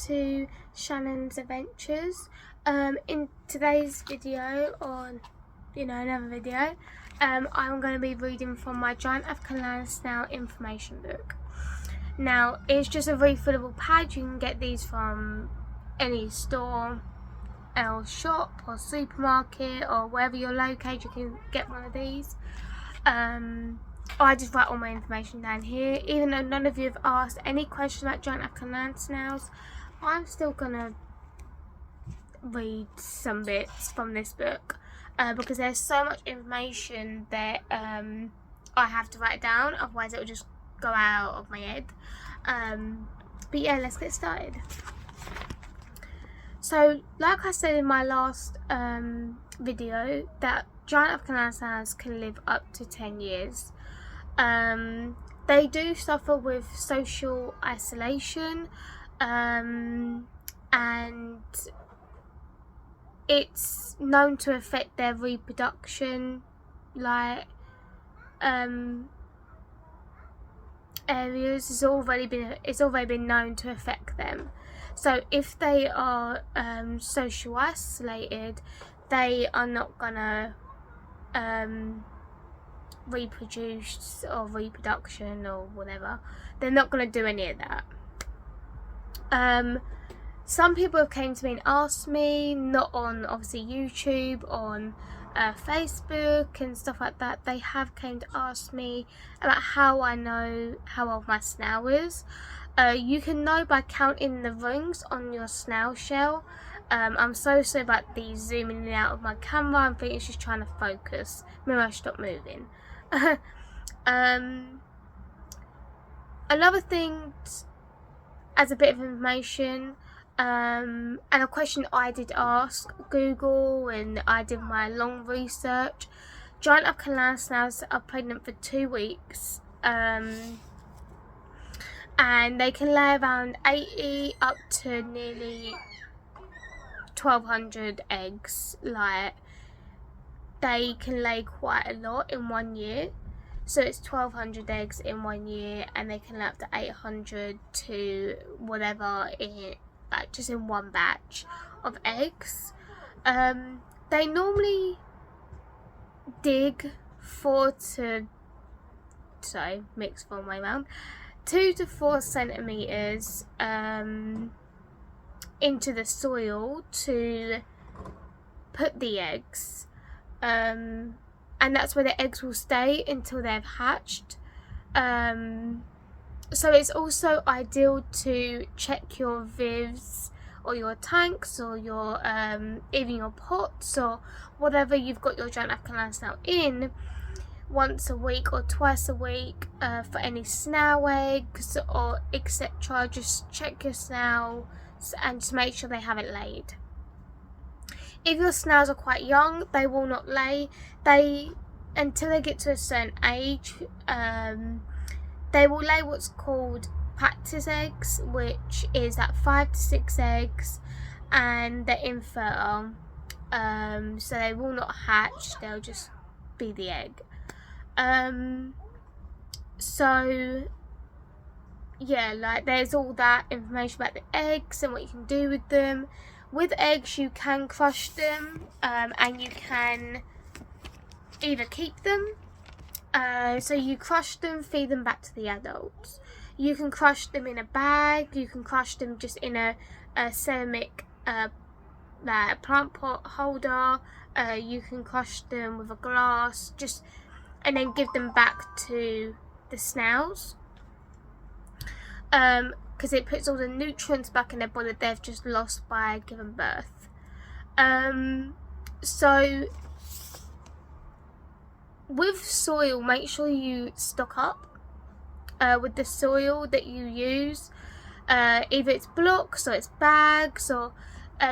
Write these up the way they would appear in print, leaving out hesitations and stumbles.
to Shannon's Adventures. In today's video, or another video, I'm going to be reading from my Giant African Land Snail information book. Now, it's just a refillable pad. You can get these from any store or shop or supermarket or wherever you're located. You can get one of these. I just write all my information down here. Even though none of you have asked any questions about Giant African Land Snails, I'm still gonna read some bits from this book because there's so much information that I have to write down, otherwise it will just go out of my head. But yeah, let's get started. So, like I said in my last video, that Giant African Land Snails can live up to 10 years. They do suffer with social isolation, and it's known to affect their reproduction, areas. It's already been known to affect them. So if they are social isolated, they are not gonna reproduce or reproduction or whatever. They're not going to do any of that. Some people have came to me and asked me, not on obviously YouTube, on Facebook and stuff like that. They have came to ask me about how I know how old my snail is. You can know by counting the rings on your snail shell. I'm so sorry about the zooming in and out of my camera. I think it's just trying to focus. Maybe I stop moving. Another thing, as a bit of information, and a question I did ask Google, and I did my long research. Giant African Land Snails are pregnant for 2 weeks, and they can lay around 80 up to nearly 1,200 eggs. They can lay quite a lot in 1 year, so it's 1,200 eggs in 1 year, and they can lay up to 800 to whatever in just in one batch of eggs. They normally dig 2 to 4 centimeters into the soil to put the eggs. And that's where the eggs will stay until they've hatched. So it's also ideal to check your vivs or your tanks or your even your pots or whatever you've got your Giant African Land Snail in once a week or twice a week for any snail eggs or etc. Just check your snails and just make sure they haven't laid. If your snails are quite young, they will not lay. Until they get to a certain age, they will lay what's called practice eggs, which is at 5 to 6 eggs, and they're infertile. So they will not hatch, they'll just be the egg. So yeah, there's all that information about the eggs and what you can do with them. With eggs, you can crush them, and you can either keep them. So you crush them, feed them back to the adults. You can crush them in a bag. You can crush them just in a ceramic plant pot holder. You can crush them with a glass, and then give them back to the snails. Because it puts all the nutrients back in their body that they've just lost by giving birth. So with soil, make sure you stock up with the soil that you use. Either it's blocks or it's bags, or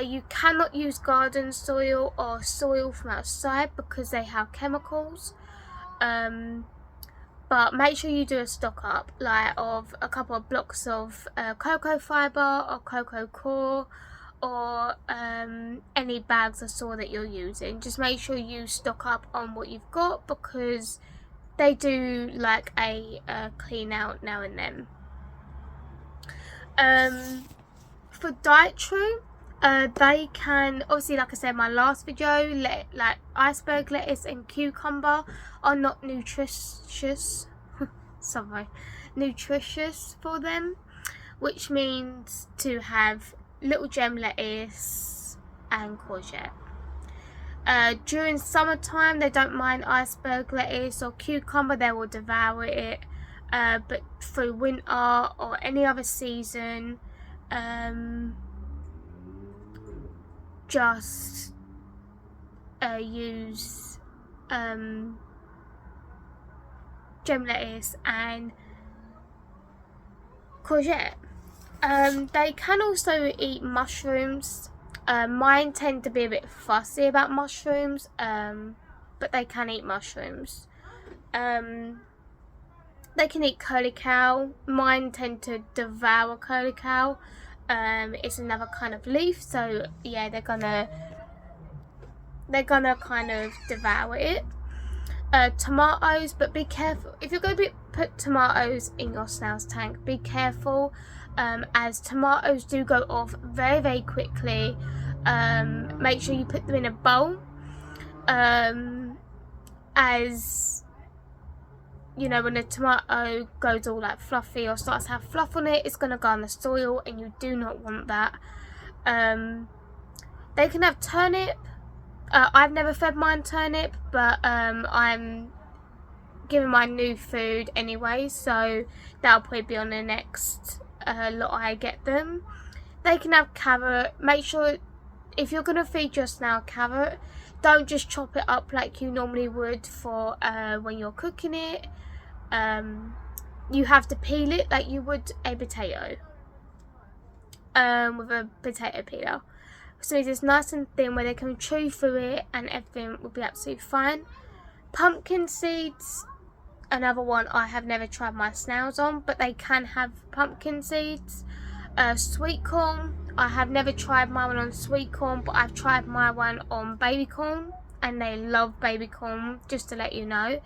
you cannot use garden soil or soil from outside because they have chemicals. But make sure you do a stock up, of a couple of blocks of cocoa fibre or cocoa core, or any bags of soil that you're using. Just make sure you stock up on what you've got, because they do like a clean out now and then. for dietary, they can, obviously, like I said in my last video, like iceberg lettuce and cucumber are not nutritious sorry, nutritious for them, which means to have little gem lettuce and courgette. During summertime, they don't mind iceberg lettuce or cucumber, they will devour it. But through winter or any other season, just use gem lettuce and courgette. They can also eat mushrooms. Mine tend to be a bit fussy about mushrooms, but they can eat mushrooms. They can eat curly cow. Mine tend to devour curly cow. It's another kind of leaf, so yeah, they're gonna kind of devour it. Tomatoes, but be careful if you're going to put tomatoes in your snail's tank. Be careful, as tomatoes do go off very, very quickly. Make sure you put them in a bowl, as you know, when a tomato goes all like fluffy or starts to have fluff on it, it's going to go on the soil, and you do not want that. They can have turnip. I've never fed mine turnip, but I'm giving mine new food anyway, so that'll probably be on the next lot I get them. They can have carrot. Make sure, if you're going to feed your snail carrot, don't just chop it up like you normally would for when you're cooking it. You have to peel it like you would a potato, with a potato peeler. So it's nice and thin where they can chew through it and everything will be absolutely fine. Pumpkin seeds, another one I have never tried my snails on, but they can have pumpkin seeds. Sweet corn, I have never tried my one on sweet corn, but I've tried my one on baby corn, and they love baby corn, just to let you know.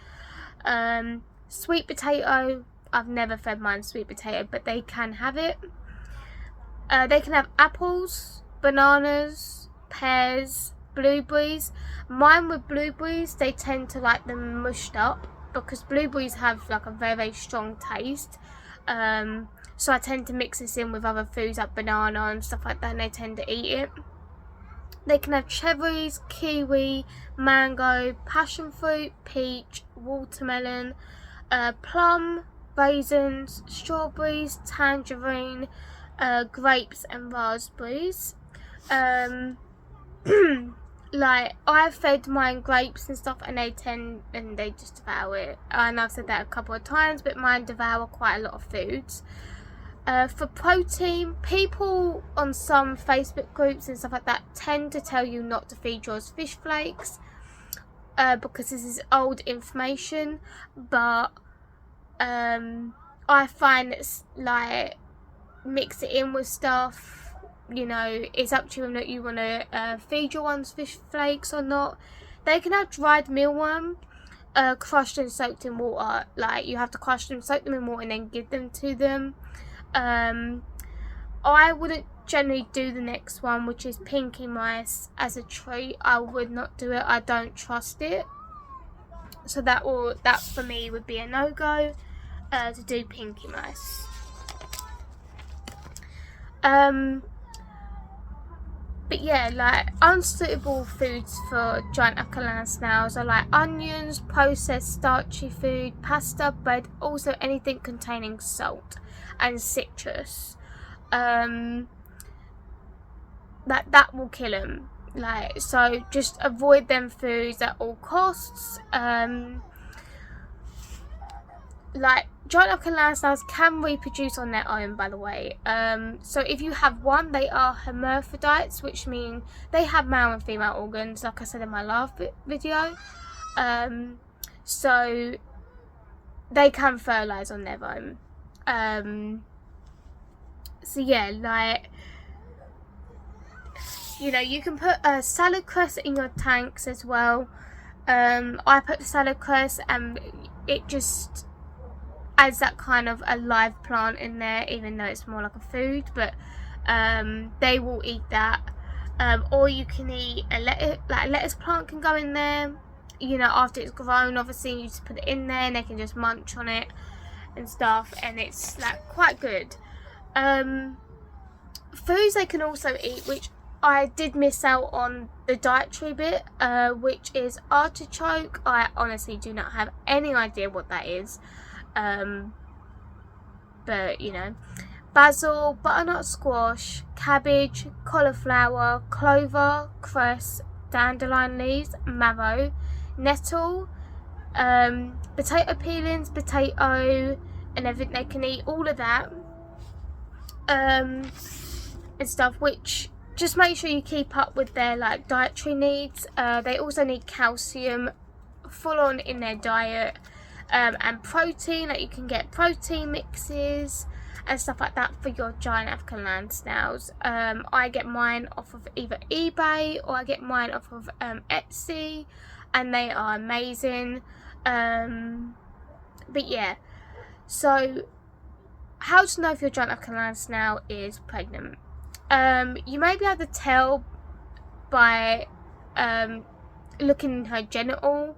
Sweet potato, I've never fed mine sweet potato, but they can have it. They can have apples, bananas, pears, blueberries. Mine with blueberries, they tend to like them mushed up, because blueberries have like a very, very strong taste. So I tend to mix this in with other foods like banana and stuff like that, and they tend to eat it. They can have cherries, kiwi, mango, passion fruit, peach, watermelon, plum, raisins, strawberries, tangerine, grapes and raspberries. Like, I've fed mine grapes and stuff, and they just devour it. And I've said that a couple of times, but mine devour quite a lot of foods. For protein, people on some Facebook groups and stuff like that tend to tell you not to feed yours fish flakes, because this is old information. But I find it's like, mix it in with stuff. You know, it's up to you whether you want to feed your ones fish flakes or not. They can have dried mealworm, crushed and soaked in water. Like, you have to crush them, soak them in water, and then give them to them. I wouldn't generally do the next one, which is pinky mice, as a treat. I would not do it. I don't trust it. So that for me would be a no-go, to do pinky mice. But yeah, like, unsuitable foods for giant African land snails are like onions, processed starchy food, pasta, bread, also anything containing salt and citrus. That will kill them. Like, so just avoid them foods at all costs. Like, giant African land snails can reproduce on their own, by the way. So if you have one, they are hermaphrodites, which mean they have male and female organs, like I said in my last video. So they can fertilise on their own. So yeah, like, you know, you can put a salad cress in your tanks as well. I put the salad cress, and it just adds that kind of a live plant in there, even though it's more like a food. But they will eat that. Or you can eat a lettuce plant can go in there. You know, after it's grown, obviously you just put it in there and they can just munch on it and stuff, and it's like quite good. Foods they can also eat, which I did miss out on the dietary bit, which is artichoke. I honestly do not have any idea what that is, but you know, basil, butternut squash, cabbage, cauliflower, clover, cress, dandelion leaves, marrow, nettle, potato peelings, potato, and everything. They can eat all of that, and stuff, which just make sure you keep up with their like dietary needs. They also need calcium full on in their diet, and protein. Like you can get protein mixes and stuff like that for your giant African land snails. I get mine off of either eBay or I get mine off of Etsy, and they are amazing. But yeah, so how to know if your giant African land snail is pregnant? You may be able to tell by looking in her genital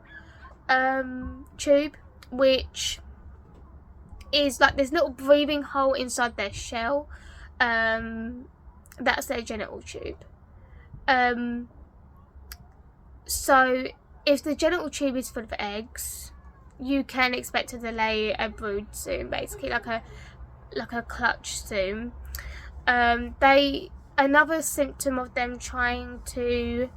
tube, which is like this little breathing hole inside their shell. That's their genital tube. So if the genital tube is full of eggs, you can expect her to lay a brood soon, basically like a clutch soon. Another symptom of them trying to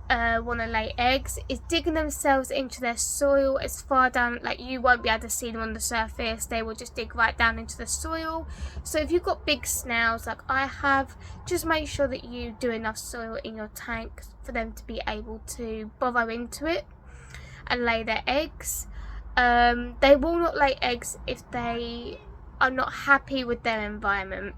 want to lay eggs is digging themselves into their soil as far down, like you won't be able to see them on the surface. They will just dig right down into the soil. So if you've got big snails like I have, just make sure that you do enough soil in your tank for them to be able to burrow into it and lay their eggs. They will not lay eggs if they are not happy with their environment.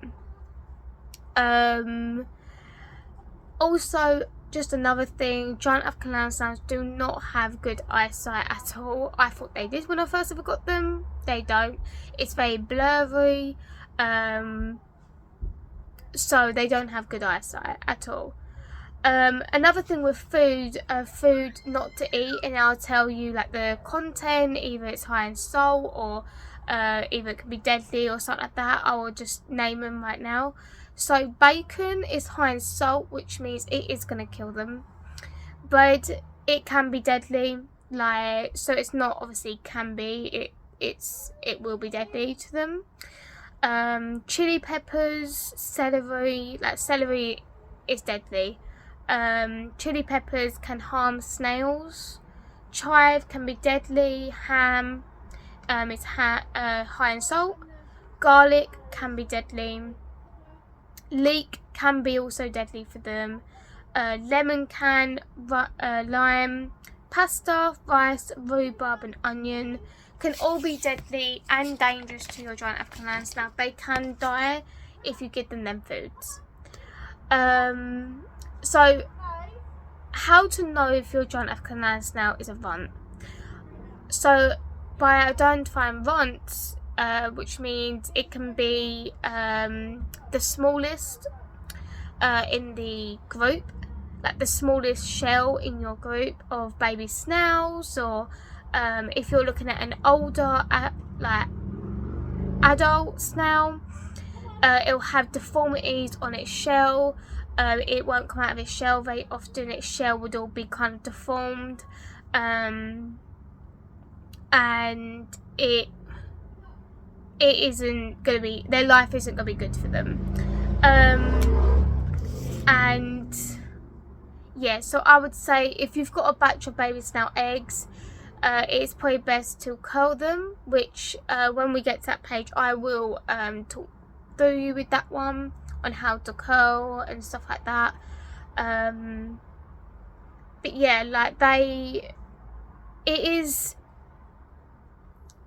Also, just another thing, giant African land snails do not have good eyesight at all. I thought they did when I first ever got them. They don't. It's very blurry, so they don't have good eyesight at all. Another thing with food not to eat, and I'll tell you like the content, either it's high in salt or either it can be deadly or something like that. I will just name them right now. So bacon is high in salt, which means it is going to kill them. Bread, it can be deadly, like, so it's not obviously can be, it will be deadly to them. Chili peppers, celery, like celery is deadly. Chili peppers can harm snails. Chive can be deadly. Ham is high in salt. Garlic can be deadly. Leek can be also deadly for them. Lemon can, lime, pasta, rice, rhubarb and onion can all be deadly and dangerous to your giant African land snail. They can die if you give them foods. So how to know if your giant African land snail is a runt? So by identifying runts, which means it can be the smallest in the group, like the smallest shell in your group of baby snails, or if you're looking at an older like adult snail, it'll have deformities on its shell. It won't come out of its shell very often. Its shell would all be kind of deformed, and it isn't going to be, their life isn't going to be good for them. And yeah, so I would say if you've got a batch of baby snail eggs, it's probably best to curl them, which when we get to that page I will talk through you with that one on how to curl and stuff like that. But yeah, like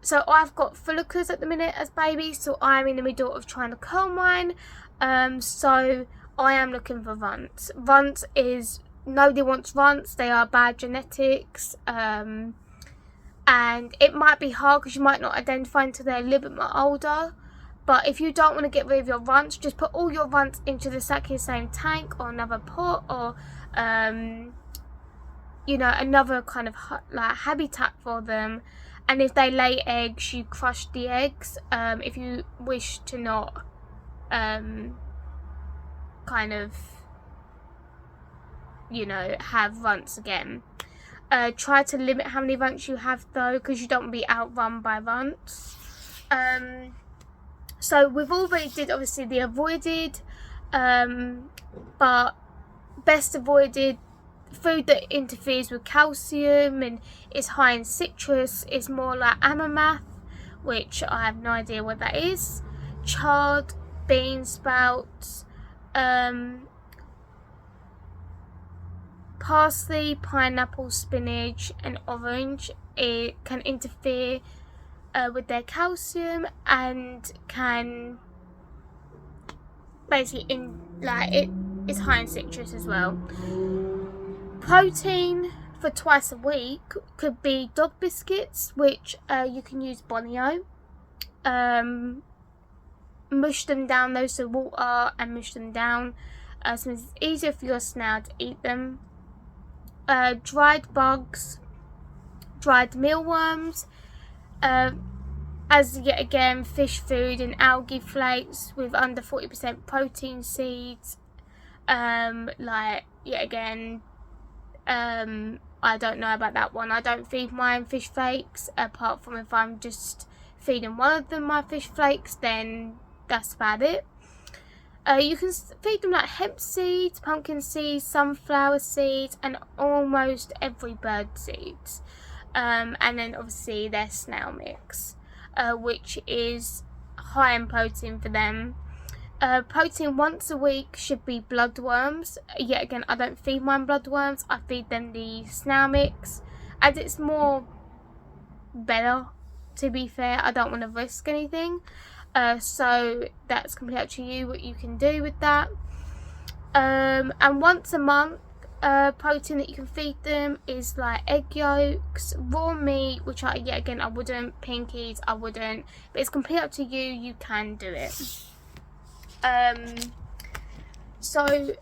so I've got follicles at the minute as babies, so I'm in the middle of trying to curl mine. So I am looking for runts. Runts is, nobody wants runts, they are bad genetics. And it might be hard because you might not identify until they're a little bit more older. But if you don't want to get rid of your runts, just put all your runts into exactly the same tank or another pot, or you know, another kind of like habitat for them. And if they lay eggs, you crush the eggs. If you wish to not kind of, you know, have runts again. Try to limit how many runts you have though, because you don't want to be outrun by runts. So we've already did obviously the avoided, but best avoided food that interferes with calcium and is high in citrus is more like amaranth, which I have no idea what that is. Chard, bean sprouts, parsley, pineapple, spinach and orange. It can interfere with their calcium and can basically it is high in citrus as well. Protein for twice a week could be dog biscuits, which you can use Bonio. Mush them down those to water and mush them down, so it's easier for your snail to eat them. Dried bugs, dried mealworms, as yet again fish food and algae flakes with under 40% protein seeds. Like yet again, I don't know about that one. I don't feed mine fish flakes, apart from if I'm just feeding one of them my fish flakes, then that's about it. You can feed them like hemp seeds, pumpkin seeds, sunflower seeds and almost every bird seeds. And then obviously their snail mix, which is high in protein for them. Protein once a week should be bloodworms. Yet again, I don't feed mine bloodworms. I feed them the snail mix, as it's more better, to be fair. I don't want to risk anything. So that's completely up to you what you can do with that. And once a month, protein that you can feed them is like egg yolks, raw meat, which yet again I wouldn't, pinkies I wouldn't, but it's completely up to you. You can do it. So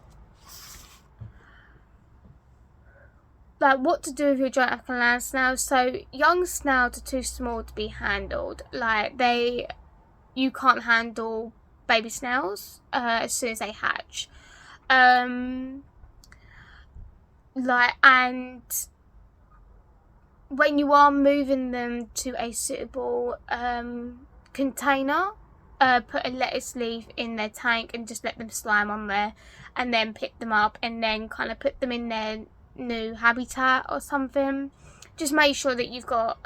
like what to do with your giant African land snails. So young snails are too small to be handled. Like you can't handle baby snails as soon as they hatch. And when you are moving them to a suitable container, put a lettuce leaf in their tank and just let them slime on there, and then pick them up and then kind of put them in their new habitat or something. Just make sure that you've got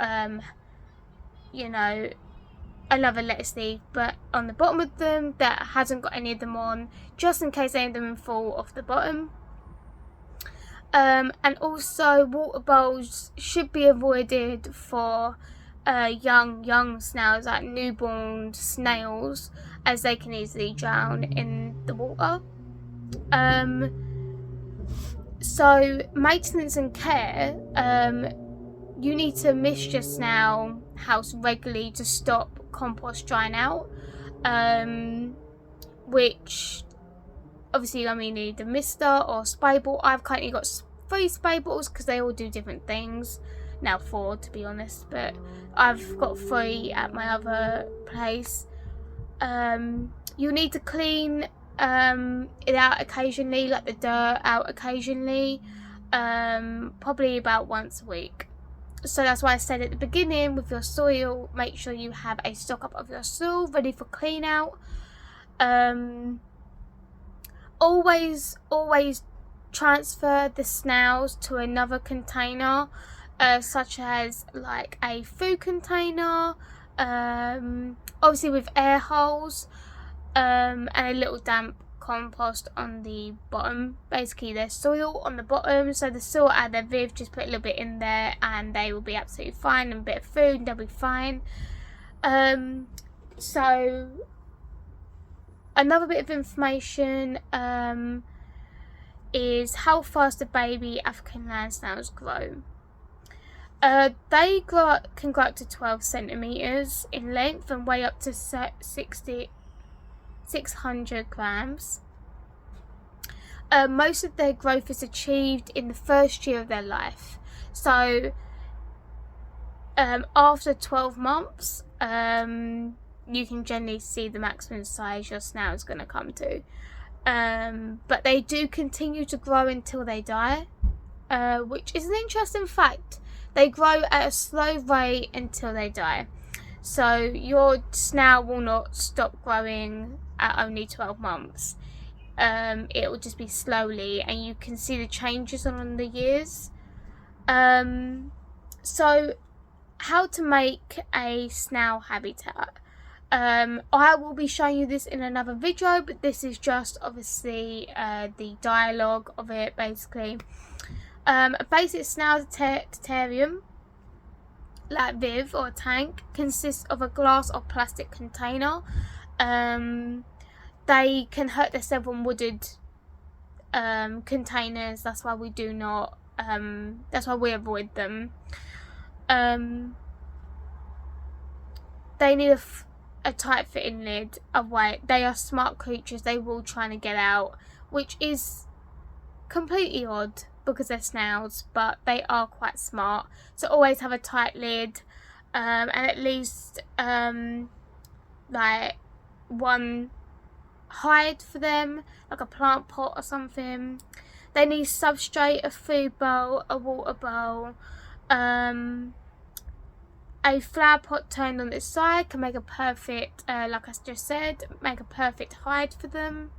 you know, another lettuce leaf but on the bottom of them that hasn't got any of them on, just in case any of them fall off the bottom. And also water bowls should be avoided for young snails, like newborn snails, as they can easily drown in the water. So maintenance and care, you need to mist your snail house regularly to stop compost drying out, which obviously, I mean, you need a mister or spray bottle. I've currently got 3 spray bottles because they all do different things. Now 4 to be honest, but I've got 3 at my other place. You need to clean it out occasionally, like the dirt out occasionally, probably about once a week. So that's why I said at the beginning, with your soil, make sure you have a stock up of your soil ready for clean out. Always transfer the snails to another container, such as like a food container, obviously with air holes, and a little damp compost on the bottom. Basically there's soil on the bottom, so the soil out their viv, just put a little bit in there and they will be absolutely fine, and a bit of food and they'll be fine. So another bit of information is how fast the baby African land snails grow. They can grow up to 12 centimeters in length and weigh up to 600 grams. Most of their growth is achieved in the first year of their life. So after 12 months, you can generally see the maximum size your snail is going to come to. But they do continue to grow until they die, which is an interesting fact. They grow at a slow rate until they die. So your snail will not stop growing at only 12 months. It will just be slowly, and you can see the changes on the years. So how to make a snail habitat. I will be showing you this in another video, but this is just obviously the dialogue of it, basically. A basic snail terrarium, like Viv or tank, consists of a glass or plastic container. They can hurt themselves on wooded containers. That's why we do not. That's why we avoid them. They need a tight fitting lid. Otherwise, they are smart creatures. They will try to get out, which is completely odd because they're snails, but they are quite smart. So always have a tight lid, and at least like one hide for them, like a plant pot or something. They need substrate, a food bowl, a water bowl. A flower pot turned on its side can make a perfect, like I just said, make a perfect hide for them.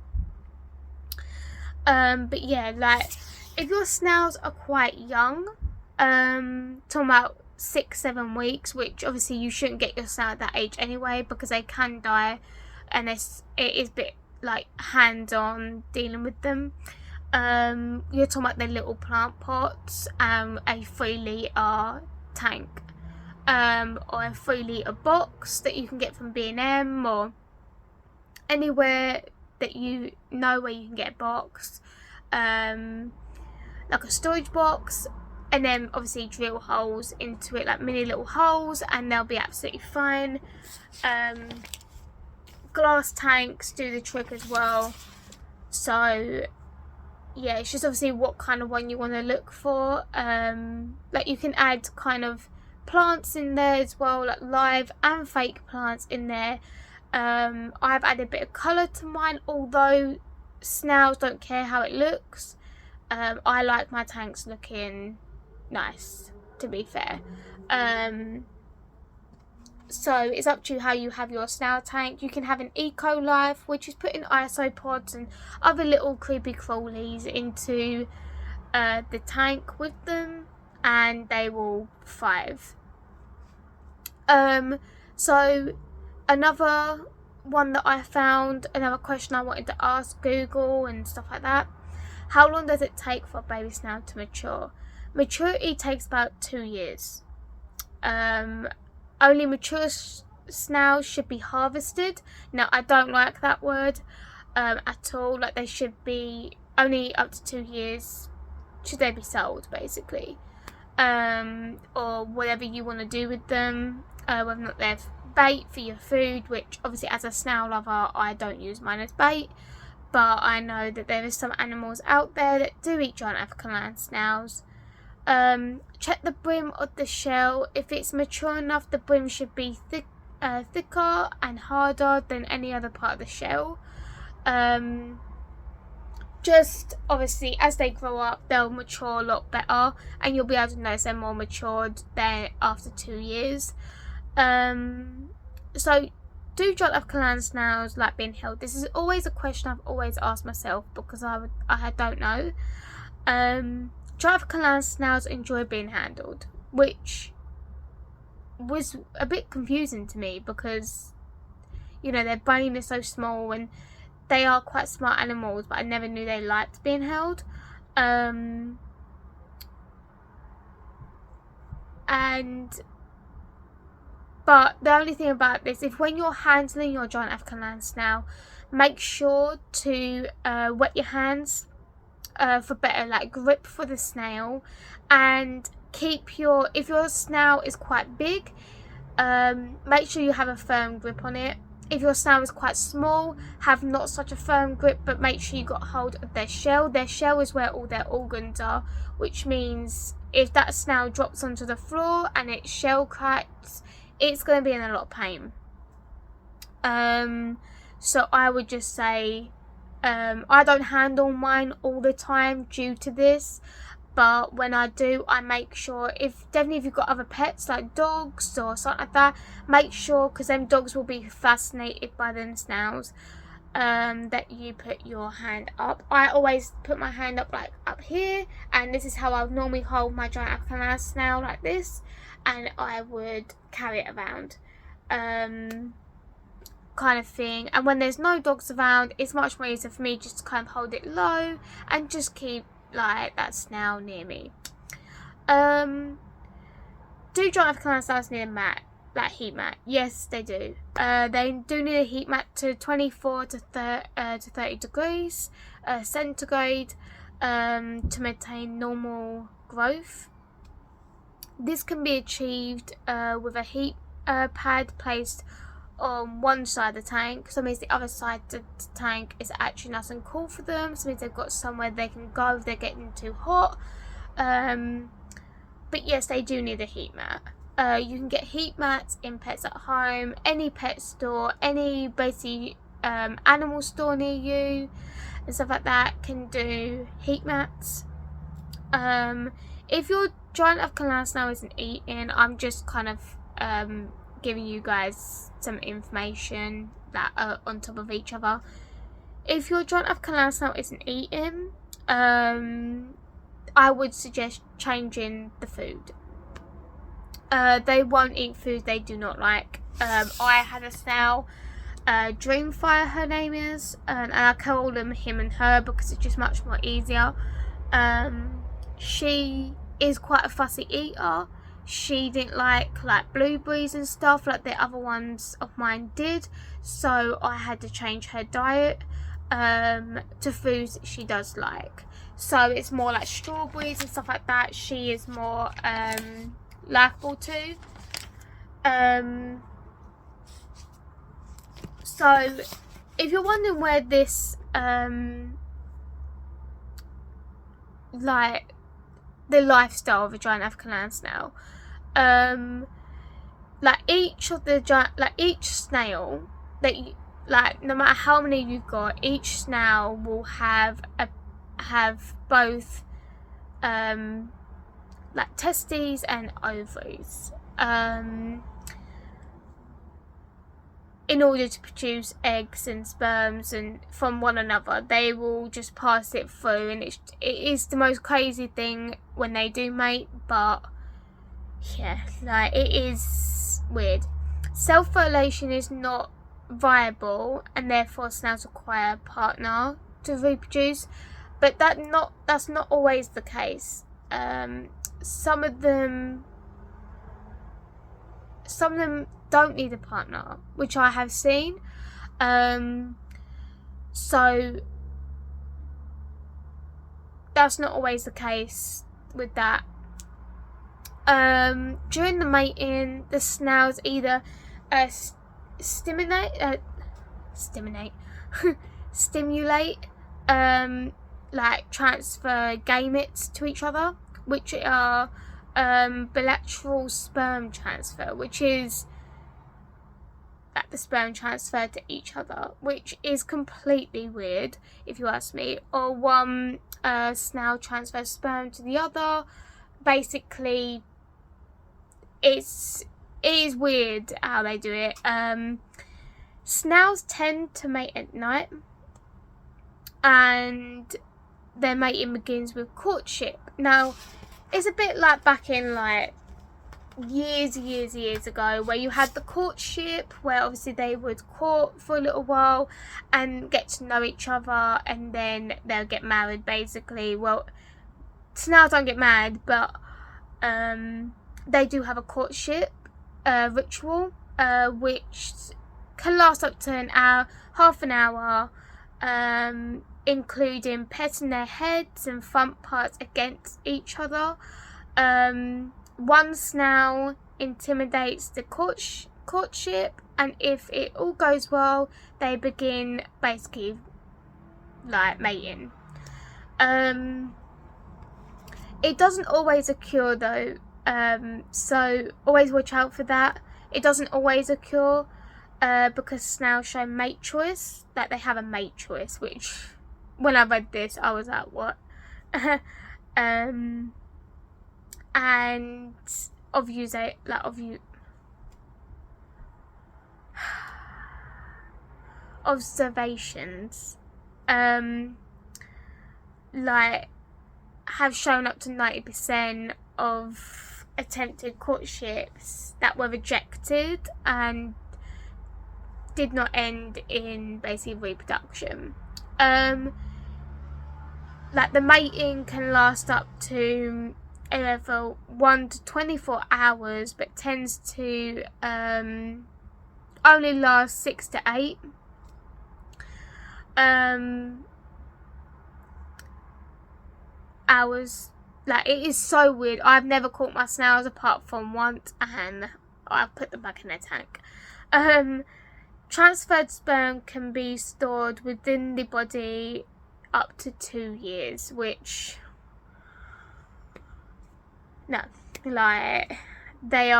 But yeah, like if your snails are quite young, talking about 6-7 weeks, which obviously you shouldn't get your snail at that age anyway because they can die, and it is a bit like hands-on dealing with them. You're talking about their little plant pots, a 3-litre tank, or a 3-litre box that you can get from B&M or anywhere that you know where you can get a box, like a storage box, and then obviously drill holes into it, like mini little holes, and they'll be absolutely fine. Glass tanks do the trick as well. So yeah, it's just obviously what kind of one you want to look for. Like you can add kind of plants in there as well, like live and fake plants in there. I've added a bit of colour to mine, although snails don't care how it looks. I like my tanks looking nice, to be fair. So it's up to you how you have your snail tank. You can have an eco life, which is putting isopods and other little creepy crawlies into the tank with them, and they will thrive. So another one that I found, another question I wanted to ask Google and stuff like that: how long does it take for a baby snail to mature? Maturity takes about 2 years. Only mature snails should be harvested. Now, I don't like that word at all. Like, they should be only up to 2 years should they be sold, basically, or whatever you want to do with them, whether or not they're bait for your food, which obviously as a snail lover I don't use mine as bait, but I know that there is some animals out there that do eat giant African land snails. Check the brim of the shell. If it's mature enough, the brim should be thicker and harder than any other part of the shell. Just obviously as they grow up, they'll mature a lot better, and you'll be able to notice they're more matured than after 2 years. So do giant African land snails like being held? This is always a question I've always asked myself because I don't know. Giant African land snails enjoy being handled, which was a bit confusing to me because, you know, their brain is so small and they are quite smart animals, but I never knew they liked being held. But the only thing about this, if when you're handling your giant African land snail, make sure to wet your hands for better like grip for the snail, and if your snail is quite big, make sure you have a firm grip on it. If your snail is quite small, have not such a firm grip, but make sure you got hold of their shell. Their shell is where all their organs are, which means if that snail drops onto the floor and its shell cracks, it's going to be in a lot of pain. So I would just say, I don't handle mine all the time due to this, but when I do, I make sure, definitely if you've got other pets like dogs or something like that, make sure, because them dogs will be fascinated by them snails, that you put your hand up. I always put my hand up like up here, and this is how I would normally hold my Giant African Land Snail, like this, and I would carry it around, kind of thing. And when there's no dogs around, it's much more easier for me just to kind of hold it low and just keep like that snail near me. Do Giant African Land Snails need a mat, like heat mat? Yes, they do. They do need a heat mat to 24 to 30 degrees centigrade to maintain normal growth. This can be achieved with a heat pad placed on one side of the tank, so it means the other side of the tank is actually nice and cool for them, so it means they've got somewhere they can go if they're getting too hot. But yes, they do need a heat mat. You can get heat mats in Pets at Home, any pet store, any basically animal store near you and stuff like that can do heat mats. If your Giant African Land Snail isn't eating, I'm just kind of giving you guys some information that are on top of each other. If your Giant African Land Snail isn't eating, I would suggest changing the food. They won't eat food they do not like. I had a snail, Dreamfire her name is, and I call them him and her because it's just much more easier. She is quite a fussy eater. She didn't like blueberries and stuff like the other ones of mine did, so I had to change her diet to foods that she does like. So it's more like strawberries and stuff like that. She is more likeable to. So if you're wondering where this like the lifestyle of a Giant African Land Snail, like each snail that you, like, no matter how many you've got, each snail will have both like testes and ovaries in order to produce eggs and sperms and from one another. They will just pass it through, and it is the most crazy thing when they do mate, but yeah, like, it is weird. Self-fertilization is not viable, and therefore snails require a partner to reproduce, but that's not always the case. Some of them don't need a partner, which I have seen. So that's not always the case with that. During the mating, the snails either stimulate like transfer gametes to each other, which are bilateral sperm transfer, which is the sperm transfer to each other, which is completely weird if you ask me. Or one snail transfers sperm to the other. Basically, it is weird how they do it. Snails tend to mate at night, and their mating begins with courtship. Now, it's a bit like back in like years ago, where you had the courtship, where obviously they would court for a little while and get to know each other, and then they'll get married basically. Well, snails don't get married, but they do have a courtship ritual, which can last up to an hour, half an hour, including petting their heads and front parts against each other. One snail intimidates the courtship, and if it all goes well, they begin basically like mating. It doesn't always occur though, so always watch out for that. It doesn't always occur because snails show mate choice, that they have a mate choice, which when I read this I was like, what? And observations like have shown up to 90% of attempted courtships that were rejected and did not end in basically reproduction. Like the mating can last up to either 1 to 24 hours, but tends to only last 6 to 8. Hours. Like, it is so weird. I've never caught my snails apart from once, and I've put them back in their tank. Transferred sperm can be stored within the body up to 2 years, which, no, like, they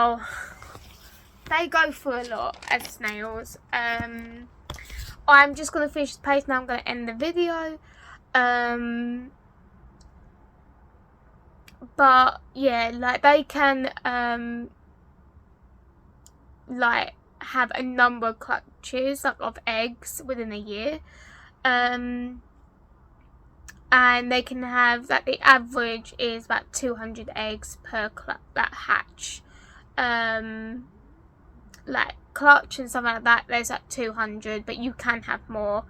go through a lot as snails. I'm just going to finish the page now. I'm going to end the video. But yeah, like they can like have a number of clutches like of eggs within a year, and they can have like the average is about 200 eggs per that hatch. Like clutch and something like that, there's like 200, but you can have more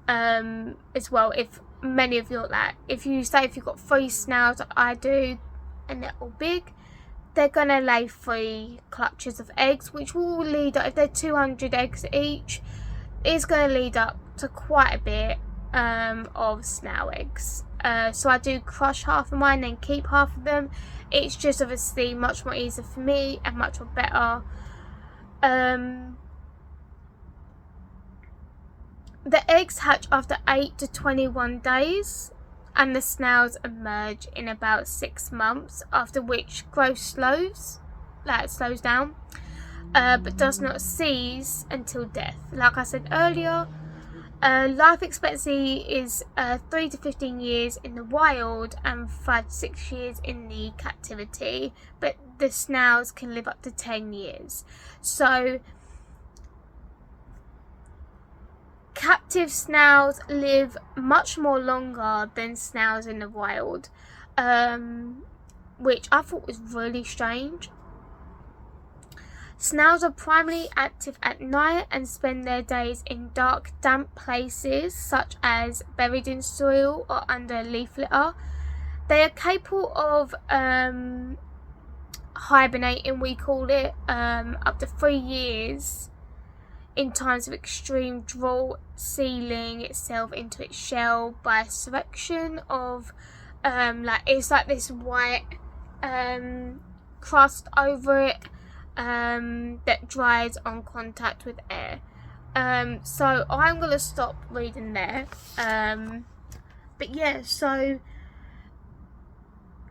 as well if many of your, like, if you've got 3 snails like I do and they're all big, they're gonna lay 3 clutches of eggs, which will lead up, if they're 200 eggs each, it's gonna lead up to quite a bit of snail eggs. So I do crush half of mine and keep half of them. It's just obviously much more easier for me and much more better. The eggs hatch after 8 to 21 days, and the snails emerge in about 6 months, after which growth slows down, but does not cease until death. Like I said earlier, life expectancy is 3 to 15 years in the wild and 5 to 6 years in the captivity, but the snails can live up to 10 years. So captive snails live much more longer than snails in the wild, which I thought was really strange. Snails are primarily active at night and spend their days in dark, damp places, such as buried in soil or under leaf litter. They are capable of hibernating, we call it, up to 3 years in times of extreme drought, sealing itself into its shell by surrection of it's like this white crust over it that dries on contact with air. So I'm gonna stop reading there. But yeah, so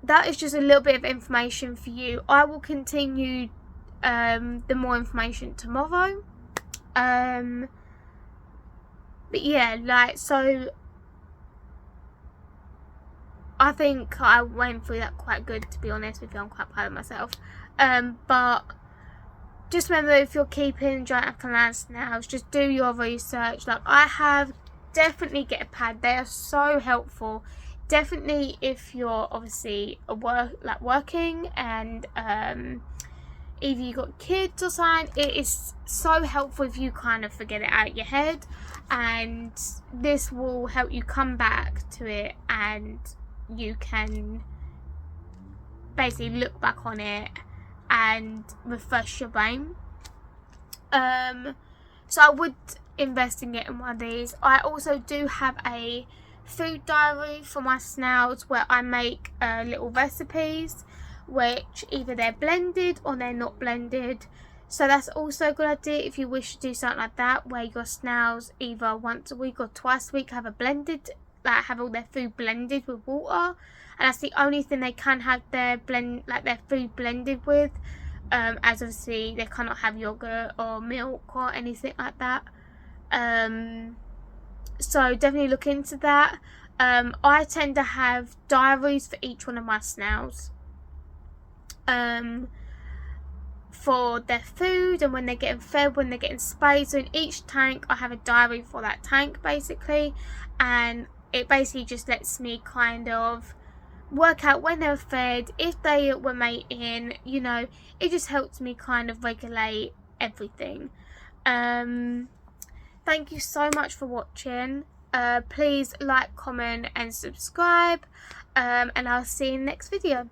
that is just a little bit of information for you. I will continue the more information tomorrow. But yeah, like, so I think I went through that quite good, to be honest with you. I'm quite proud of myself. But just remember, if you're keeping Giant African Land Snails, just do your research. Like I have, definitely get a pad. They are so helpful. Definitely if you're obviously working and either you got kids or something, it is so helpful if you kind of forget it out of your head, and this will help you come back to it and you can basically look back on it and refresh your brain. So I would invest in getting one of these. I also do have a food diary for my snails where I make little recipes which either they're blended or they're not blended. So that's also a good idea if you wish to do something like that, where your snails either once a week or twice a week have a blended, like have all their food blended with water, and that's the only thing they can have their food blended with. As obviously they cannot have yogurt or milk or anything like that. So definitely look into that. I tend to have diaries for each one of my snails. For their food and when they're getting fed, when they're getting spayed. So in each tank I have a diary for that tank basically, and it basically just lets me kind of work out when they were fed, if they were mating, you know, it just helps me kind of regulate everything. Thank you so much for watching. Please like, comment and subscribe, and I'll see you in the next video.